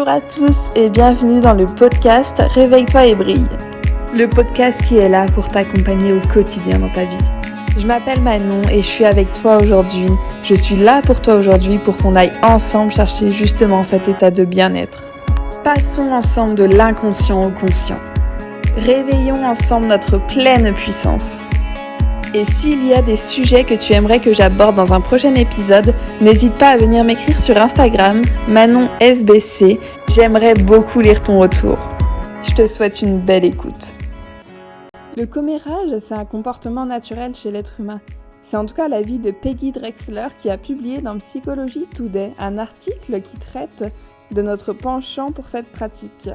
Bonjour à tous et bienvenue dans le podcast Réveille-toi et brille. Le podcast qui est là pour t'accompagner au quotidien dans ta vie. Je m'appelle Manon et je suis avec toi aujourd'hui. Je suis là pour toi aujourd'hui pour qu'on aille ensemble chercher justement cet état de bien-être. Passons ensemble de l'inconscient au conscient. Réveillons ensemble notre pleine puissance. Et s'il y a des sujets que tu aimerais que j'aborde dans un prochain épisode, n'hésite pas à venir m'écrire sur Instagram, ManonSBC. J'aimerais beaucoup lire ton retour. Je te souhaite une belle écoute. Le commérage, c'est un comportement naturel chez l'être humain. C'est en tout cas l'avis de Peggy Drexler qui a publié dans Psychology Today un article qui traite de notre penchant pour cette pratique.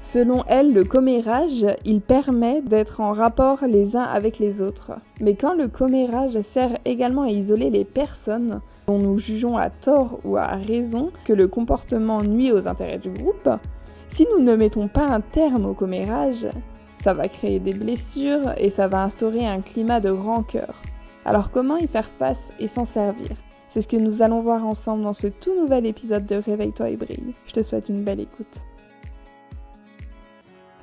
Selon elle, le commérage, il permet d'être en rapport les uns avec les autres. Mais quand le commérage sert également à isoler les personnes dont nous jugeons à tort ou à raison que le comportement nuit aux intérêts du groupe, si nous ne mettons pas un terme au commérage, ça va créer des blessures et ça va instaurer un climat de rancœur. Alors comment y faire face et s'en servir ? C'est ce que nous allons voir ensemble dans ce tout nouvel épisode de Réveille-toi et brille. Je te souhaite une belle écoute.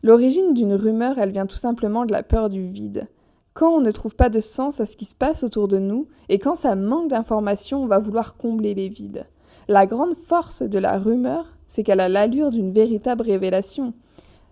L'origine d'une rumeur, elle vient tout simplement de la peur du vide. Quand on ne trouve pas de sens à ce qui se passe autour de nous, et quand ça manque d'informations, on va vouloir combler les vides. La grande force de la rumeur, c'est qu'elle a l'allure d'une véritable révélation.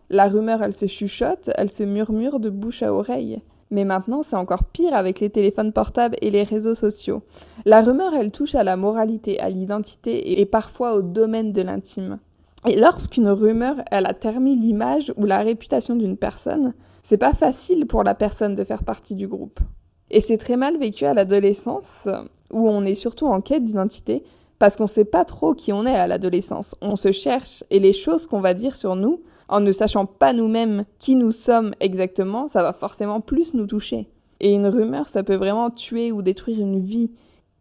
La rumeur, elle se chuchote, elle se murmure de bouche à oreille. Mais maintenant, c'est encore pire avec les téléphones portables et les réseaux sociaux. La rumeur, elle touche à la moralité, à l'identité et parfois au domaine de l'intime. Et lorsqu'une rumeur, elle a terni l'image ou la réputation d'une personne, c'est pas facile pour la personne de faire partie du groupe. Et c'est très mal vécu à l'adolescence, où on est surtout en quête d'identité, parce qu'on sait pas trop qui on est à l'adolescence. On se cherche, et les choses qu'on va dire sur nous, en ne sachant pas nous-mêmes qui nous sommes exactement, ça va forcément plus nous toucher. Et une rumeur, ça peut vraiment tuer ou détruire une vie,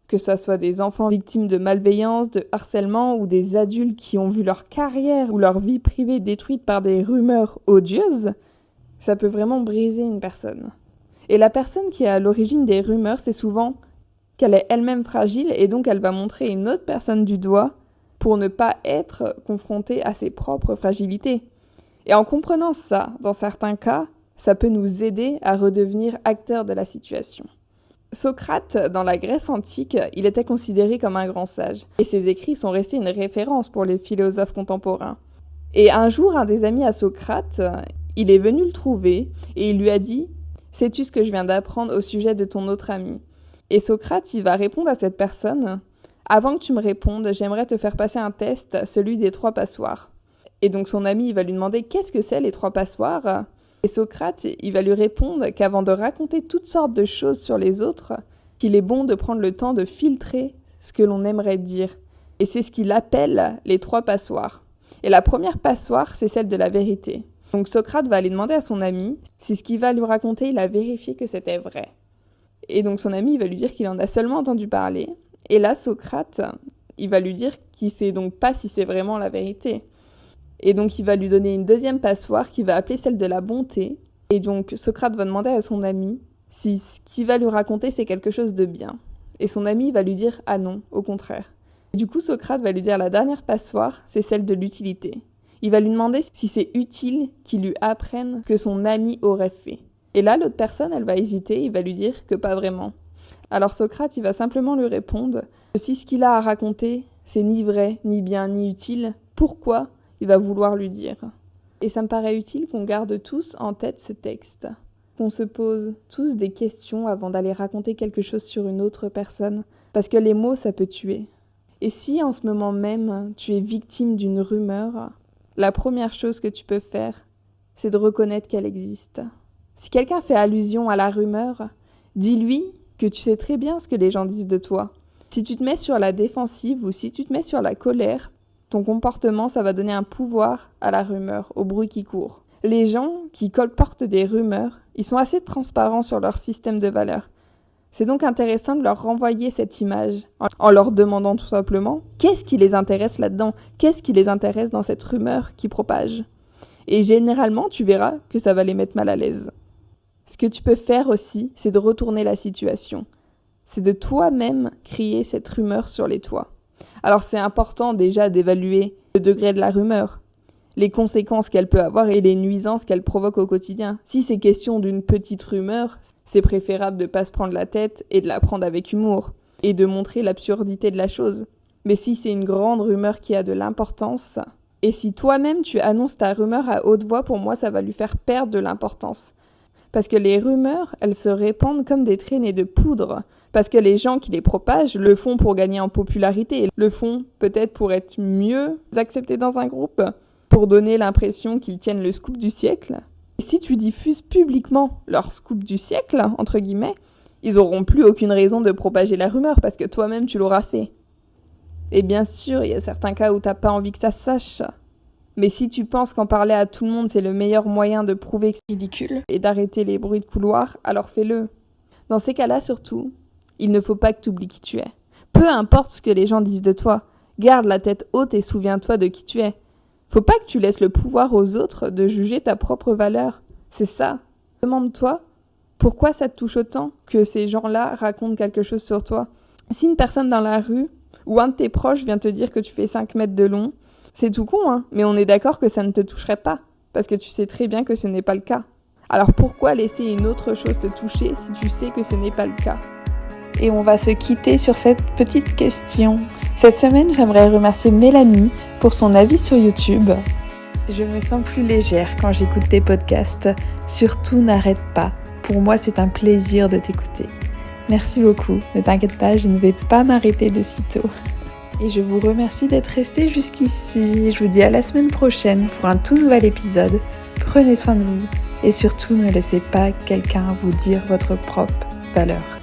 que ce soit des enfants victimes de malveillance, de harcèlement ou des adultes qui ont vu leur carrière ou leur vie privée détruite par des rumeurs odieuses, ça peut vraiment briser une personne. Et la personne qui est à l'origine des rumeurs, c'est souvent qu'elle est elle-même fragile et donc elle va montrer une autre personne du doigt pour ne pas être confrontée à ses propres fragilités. Et en comprenant ça, dans certains cas, ça peut nous aider à redevenir acteurs de la situation. Socrate, dans la Grèce antique, il était considéré comme un grand sage. Et ses écrits sont restés une référence pour les philosophes contemporains. Et un jour, un des amis à Socrate, il est venu le trouver et il lui a dit « Sais-tu ce que je viens d'apprendre au sujet de ton autre ami ?» Et Socrate, il va répondre à cette personne « Avant que tu me répondes, j'aimerais te faire passer un test, celui des 3 passoires. » Et donc son ami, il va lui demander « Qu'est-ce que c'est les 3 passoires ?» Et Socrate, il va lui répondre qu'avant de raconter toutes sortes de choses sur les autres, qu'il est bon de prendre le temps de filtrer ce que l'on aimerait dire. Et c'est ce qu'il appelle les 3 passoires. Et la première passoire, c'est celle de la vérité. Donc Socrate va aller demander à son ami si ce qu'il va lui raconter, il a vérifié que c'était vrai. Et donc son ami, il va lui dire qu'il en a seulement entendu parler. Et là, Socrate, il va lui dire qu'il sait donc pas si c'est vraiment la vérité. Et donc, il va lui donner une deuxième passoire qu'il va appeler celle de la bonté. Et donc, Socrate va demander à son ami si ce qu'il va lui raconter, c'est quelque chose de bien. Et son ami va lui dire « Ah non, au contraire ». Et du coup, Socrate va lui dire la dernière passoire, c'est celle de l'utilité. Il va lui demander si c'est utile qu'il lui apprenne ce que son ami aurait fait. Et là, l'autre personne, elle va hésiter, il va lui dire que pas vraiment. Alors Socrate, il va simplement lui répondre que si ce qu'il a à raconter, c'est ni vrai, ni bien, ni utile, pourquoi il va vouloir lui dire. Et ça me paraît utile qu'on garde tous en tête ce texte, qu'on se pose tous des questions avant d'aller raconter quelque chose sur une autre personne, parce que les mots, ça peut tuer. Et si en ce moment même, tu es victime d'une rumeur, la première chose que tu peux faire, c'est de reconnaître qu'elle existe. Si quelqu'un fait allusion à la rumeur, dis-lui que tu sais très bien ce que les gens disent de toi. Si tu te mets sur la défensive ou si tu te mets sur la colère, ton comportement, ça va donner un pouvoir à la rumeur, au bruit qui court. Les gens qui colportent des rumeurs, ils sont assez transparents sur leur système de valeurs. C'est donc intéressant de leur renvoyer cette image en leur demandant tout simplement qu'est-ce qui les intéresse là-dedans, qu'est-ce qui les intéresse dans cette rumeur qui propage. Et généralement, tu verras que ça va les mettre mal à l'aise. Ce que tu peux faire aussi, c'est de retourner la situation. C'est de toi-même crier cette rumeur sur les toits. Alors c'est important déjà d'évaluer le degré de la rumeur, les conséquences qu'elle peut avoir et les nuisances qu'elle provoque au quotidien. Si c'est question d'une petite rumeur, c'est préférable de pas se prendre la tête et de la prendre avec humour, et de montrer l'absurdité de la chose. Mais si c'est une grande rumeur qui a de l'importance, et si toi-même tu annonces ta rumeur à haute voix, pour moi ça va lui faire perdre de l'importance. Parce que les rumeurs, elles se répandent comme des traînées de poudre. Parce que les gens qui les propagent le font pour gagner en popularité, le font peut-être pour être mieux acceptés dans un groupe, pour donner l'impression qu'ils tiennent le scoop du siècle. Et si tu diffuses publiquement leur scoop du siècle, entre guillemets, ils auront plus aucune raison de propager la rumeur parce que toi-même tu l'auras fait. Et bien sûr, il y a certains cas où t'as pas envie que ça se sache. Mais si tu penses qu'en parler à tout le monde c'est le meilleur moyen de prouver que c'est ridicule et d'arrêter les bruits de couloir, alors fais-le. Dans ces cas-là surtout, il ne faut pas que tu oublies qui tu es. Peu importe ce que les gens disent de toi, garde la tête haute et souviens-toi de qui tu es. Faut pas que tu laisses le pouvoir aux autres de juger ta propre valeur. C'est ça. Demande-toi pourquoi ça te touche autant que ces gens-là racontent quelque chose sur toi. Si une personne dans la rue ou un de tes proches vient te dire que tu fais 5 mètres de long, c'est tout con, hein, mais on est d'accord que ça ne te toucherait pas, parce que tu sais très bien que ce n'est pas le cas. Alors pourquoi laisser une autre chose te toucher si tu sais que ce n'est pas le cas ? Et on va se quitter sur cette petite question. Cette semaine, j'aimerais remercier Mélanie pour son avis sur YouTube. Je me sens plus légère quand j'écoute tes podcasts. Surtout, n'arrête pas. Pour moi, c'est un plaisir de t'écouter. Merci beaucoup. Ne t'inquiète pas, je ne vais pas m'arrêter de sitôt. Et je vous remercie d'être restés jusqu'ici. Je vous dis à la semaine prochaine pour un tout nouvel épisode. Prenez soin de vous et surtout ne laissez pas quelqu'un vous dire votre propre valeur.